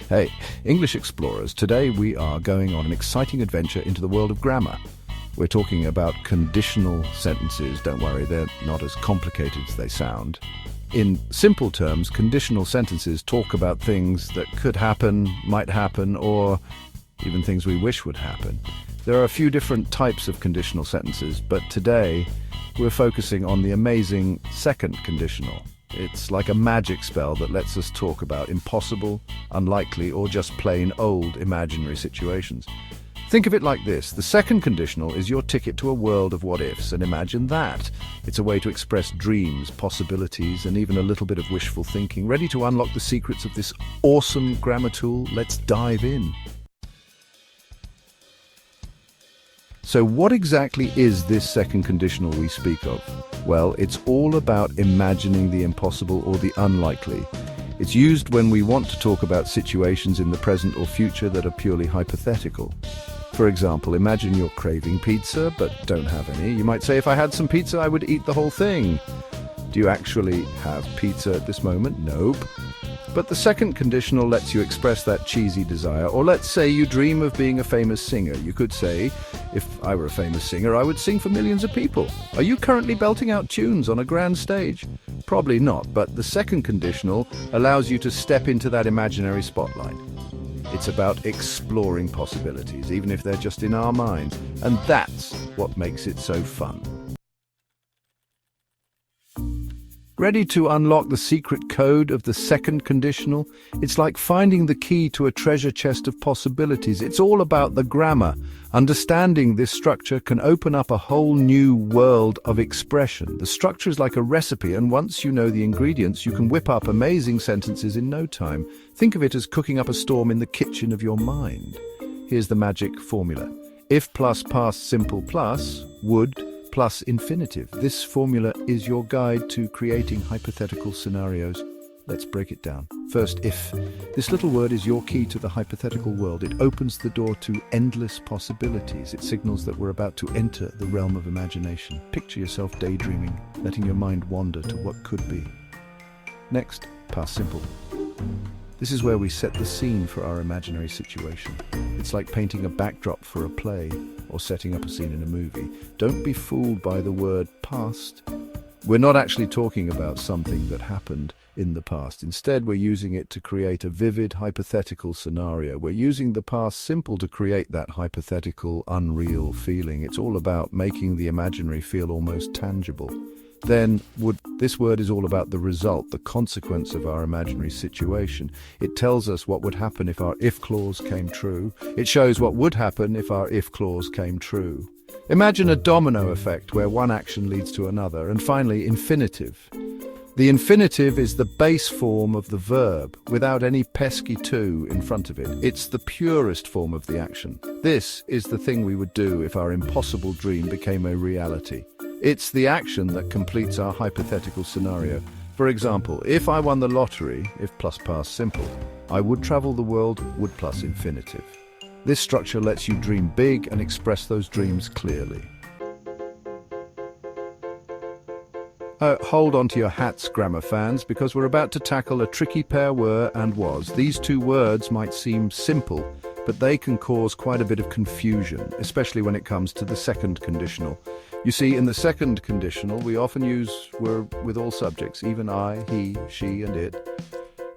Hey, English explorers, today we are going on an exciting adventure into the world of grammar. We're talking about conditional sentences. Don't worry, they're not as complicated as they sound. In simple terms, conditional sentences talk about things that could happen, might happen, or even things we wish would happen. There are a few different types of conditional sentences, but today we're focusing on the amazing second conditional. It's like a magic spell that lets us talk about impossible, unlikely, or just plain old imaginary situations. Think of it like this. The second conditional is your ticket to a world of what-ifs, and imagine that. It's a way to express dreams, possibilities, and even a little bit of wishful thinking. Ready to unlock the secrets of this awesome grammar tool? Let's dive in. So what exactly is this second conditional we speak of? Well, it's all about imagining the impossible or the unlikely. It's used when we want to talk about situations in the present or future that are purely hypothetical. For example, imagine you're craving pizza but don't have any. You might say, if I had some pizza, I would eat the whole thing. Do you actually have pizza at this moment? Nope. But the second conditional lets you express that cheesy desire. Or let's say you dream of being a famous singer. You could say, if I were a famous singer, I would sing for millions of people. Are you currently belting out tunes on a grand stage? Probably not, but the second conditional allows you to step into that imaginary spotlight. It's about exploring possibilities, even if they're just in our minds. And that's what makes it so fun. Ready to unlock the secret code of the second conditional? It's like finding the key to a treasure chest of possibilities. It's all about the grammar. Understanding this structure can open up a whole new world of expression. The structure is like a recipe, and once you know the ingredients, you can whip up amazing sentences in no time. Think of it as cooking up a storm in the kitchen of your mind. Here's the magic formula. If plus past simple plus would plus infinitive. This formula is your guide to creating hypothetical scenarios. Let's break it down. First, if. This little word is your key to the hypothetical world. It opens the door to endless possibilities. It signals that we're about to enter the realm of imagination. Picture yourself daydreaming, letting your mind wander to what could be. Next, past simple. This is where we set the scene for our imaginary situation. It's like painting a backdrop for a play or setting up a scene in a movie. Don't be fooled by the word past. We're not actually talking about something that happened in the past. Instead, we're using it to create a vivid hypothetical scenario. We're using the past simple to create that hypothetical, unreal feeling. It's all about making the imaginary feel almost tangible. Then, this word is all about the result, the consequence of our imaginary situation. It tells us what would happen if our if clause came true. It shows what would happen if our if clause came true. Imagine a domino effect where one action leads to another. And finally, infinitive. The infinitive is the base form of the verb, without any pesky to in front of it. It's the purest form of the action. This is the thing we would do if our impossible dream became a reality. It's the action that completes our hypothetical scenario. For example, if I won the lottery, if plus past simple, I would travel the world, would plus infinitive. This structure lets you dream big and express those dreams clearly. Hold on to your hats, grammar fans, because we're about to tackle a tricky pair were and was. These two words might seem simple, but they can cause quite a bit of confusion, especially when it comes to the second conditional. You see, in the second conditional, we often use were with all subjects, even I, he, she, and it.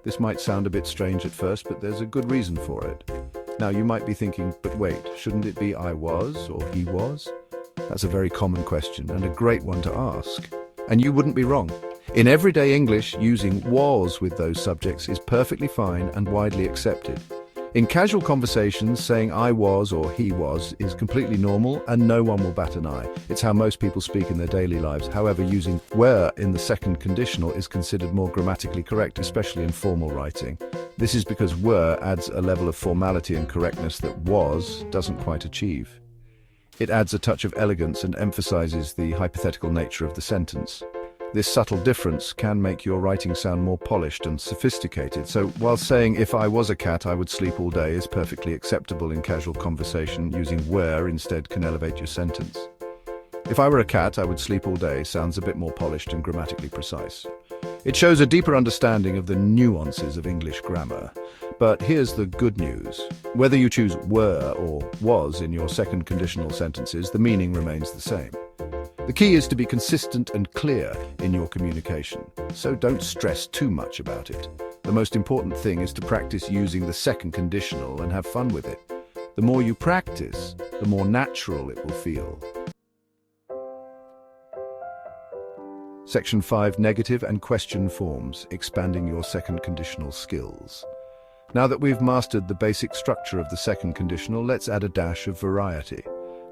This might sound a bit strange at first, but there's a good reason for it. Now, you might be thinking, but wait, shouldn't it be I was or he was? That's a very common question and a great one to ask. And you wouldn't be wrong. In everyday English, using was with those subjects is perfectly fine and widely accepted. In casual conversations, saying I was or he was is completely normal and no one will bat an eye. It's how most people speak in their daily lives. However, using were in the second conditional is considered more grammatically correct, especially in formal writing. This is because were adds a level of formality and correctness that was doesn't quite achieve. It adds a touch of elegance and emphasizes the hypothetical nature of the sentence. This subtle difference can make your writing sound more polished and sophisticated. So while saying if I was a cat I would sleep all day is perfectly acceptable in casual conversation, using were instead can elevate your sentence. If I were a cat I would sleep all day sounds a bit more polished and grammatically precise. It shows a deeper understanding of the nuances of English grammar. But here's the good news. Whether you choose were or was in your second conditional sentences, the meaning remains the same. The key is to be consistent and clear in your communication, so don't stress too much about it. The most important thing is to practice using the second conditional and have fun with it. The more you practice, the more natural it will feel. Section 5. Negative and question forms, expanding your second conditional skills. Now that we've mastered the basic structure of the second conditional, let's add a dash of variety.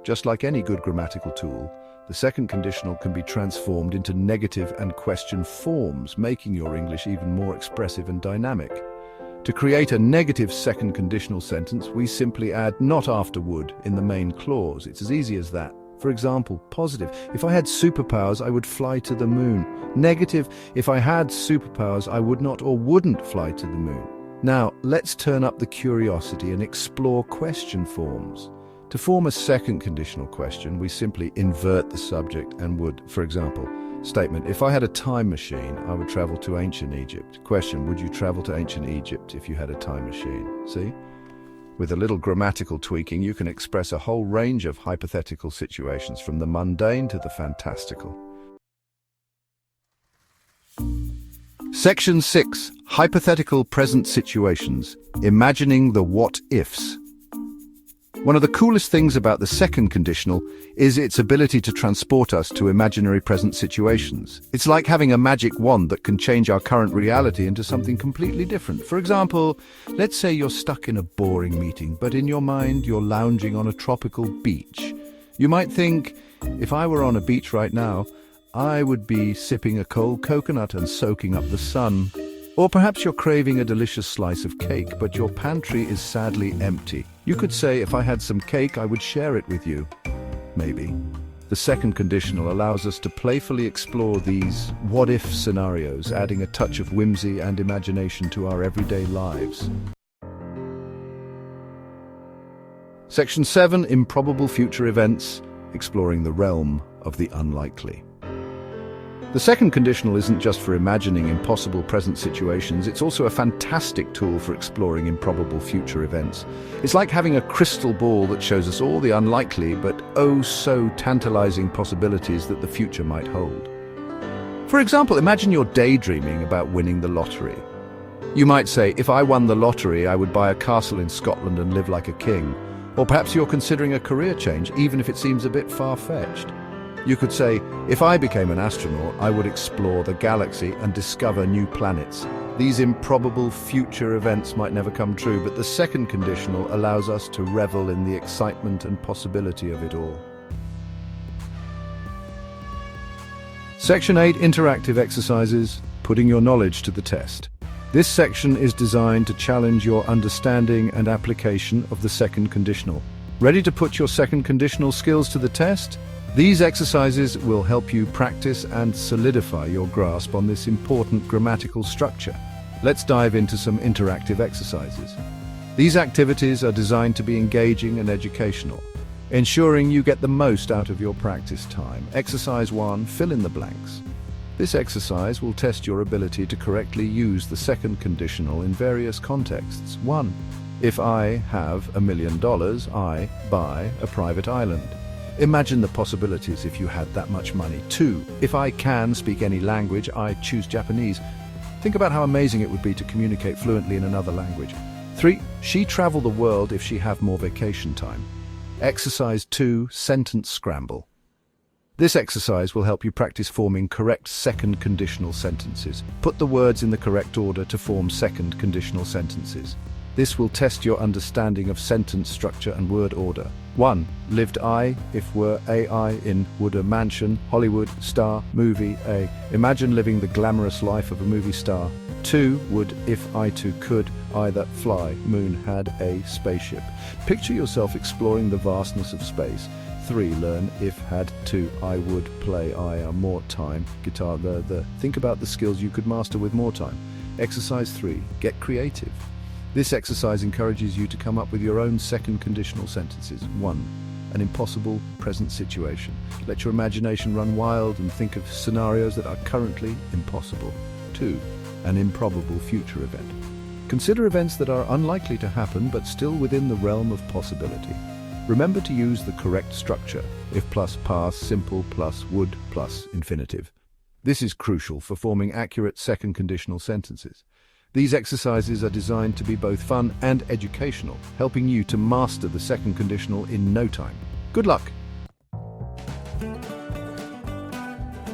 Just like any good grammatical tool, the second conditional can be transformed into negative and question forms, making your English even more expressive and dynamic. To create a negative second conditional sentence, we simply add not after would in the main clause. It's as easy as that. For example, positive, if I had superpowers, I would fly to the moon. Negative, if I had superpowers, I would not or wouldn't fly to the moon. Now, let's turn up the curiosity and explore question forms. To form a second conditional question, we simply invert the subject and would. For example, statement, if I had a time machine, I would travel to ancient Egypt. Question, would you travel to ancient Egypt if you had a time machine? See? With a little grammatical tweaking, you can express a whole range of hypothetical situations, from the mundane to the fantastical. Section 6. Hypothetical present situations. Imagining the what-ifs. One of the coolest things about the second conditional is its ability to transport us to imaginary present situations. It's like having a magic wand that can change our current reality into something completely different. For example, let's say you're stuck in a boring meeting, but in your mind you're lounging on a tropical beach. You might think, if I were on a beach right now, I would be sipping a cold coconut and soaking up the sun. Or perhaps you're craving a delicious slice of cake, but your pantry is sadly empty. You could say, if I had some cake, I would share it with you. Maybe. The second conditional allows us to playfully explore these what-if scenarios, adding a touch of whimsy and imagination to our everyday lives. Section 7. Improbable future events, exploring the realm of the unlikely. The second conditional isn't just for imagining impossible present situations, it's also a fantastic tool for exploring improbable future events. It's like having a crystal ball that shows us all the unlikely but oh so tantalizing possibilities that the future might hold. For example, imagine you're daydreaming about winning the lottery. You might say, if I won the lottery, I would buy a castle in Scotland and live like a king. Or perhaps you're considering a career change, even if it seems a bit far-fetched. You could say, if I became an astronaut, I would explore the galaxy and discover new planets. These improbable future events might never come true, but the second conditional allows us to revel in the excitement and possibility of it all. Section 8. Interactive exercises, putting your knowledge to the test. This section is designed to challenge your understanding and application of the second conditional. Ready to put your second conditional skills to the test? These exercises will help you practice and solidify your grasp on this important grammatical structure. Let's dive into some interactive exercises. These activities are designed to be engaging and educational, ensuring you get the most out of your practice time. Exercise 1. Fill in the blanks. This exercise will test your ability to correctly use the second conditional in various contexts. 1. If I have $1 million, I buy a private island. Imagine the possibilities if you had that much money. 2. If I can speak any language, I choose Japanese. Think about how amazing it would be to communicate fluently in another language. 3. She travel the world if she have more vacation time. Exercise 2. Sentence scramble. This exercise will help you practice forming correct second conditional sentences. Put the words in the correct order to form second conditional sentences. This will test your understanding of sentence structure and word order. 1. Lived I, if were AI in would a mansion, Hollywood, star, movie, a. Imagine living the glamorous life of a movie star. 2. Would, if I too could, either fly, moon, had a spaceship. Picture yourself exploring the vastness of space. 3. Learn, if had to, I would play, more time, guitar, the. Think about the skills you could master with more time. Exercise 3. Get creative. This exercise encourages you to come up with your own second conditional sentences. 1. An impossible present situation. Let your imagination run wild and think of scenarios that are currently impossible. 2. An improbable future event. Consider events that are unlikely to happen but still within the realm of possibility. Remember to use the correct structure: if plus past simple plus would plus infinitive. This is crucial for forming accurate second conditional sentences. These exercises are designed to be both fun and educational, helping you to master the second conditional in no time. Good luck!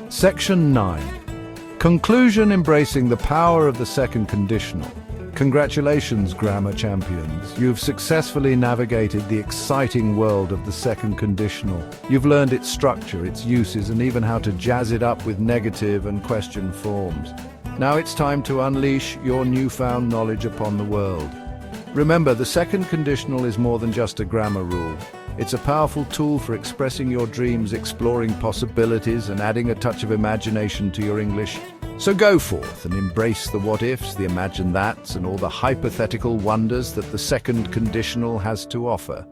Section 9. Conclusion: embracing the power of the second conditional. Congratulations, grammar champions. You've successfully navigated the exciting world of the second conditional. You've learned its structure, its uses, and even how to jazz it up with negative and question forms. Now it's time to unleash your newfound knowledge upon the world. Remember, the second conditional is more than just a grammar rule. It's a powerful tool for expressing your dreams, exploring possibilities, and adding a touch of imagination to your English. So go forth and embrace the what-ifs, the imagine-thats, and all the hypothetical wonders that the second conditional has to offer.